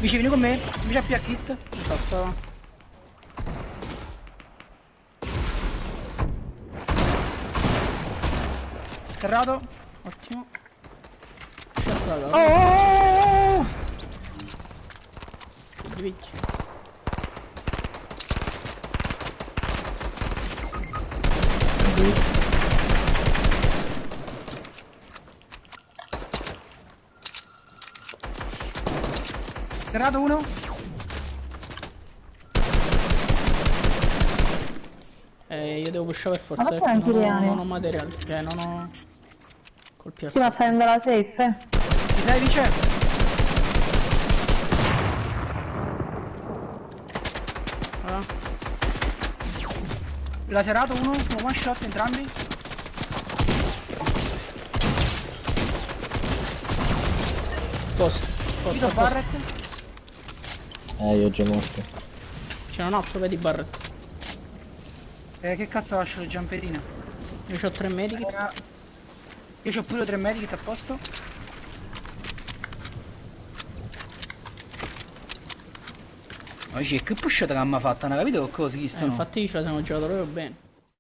Vieni con me. Invece a Piacchist. Esatto. Terrato. Ottimo. Oh! Picchi. Terrato uno. Io devo pushare per forza Ma perché perché non ho materiale. Cioè non ho colpi a Sì, ma sacco. stai andando alla safe? Ci sei, Vince? Ah, Laserato uno. One shot entrambi. posto. Vito Barret. Io ho già morto. C'è un altro, vedi Barret. Che cazzo lascio le giamperine? Io ho 3 medici. Io c'ho pure 3 medici a posto. Ma dici, che pushata che mi ha fatta? Non ho capito che cosa chi sto. Infatti ce la siamo giocati proprio bene.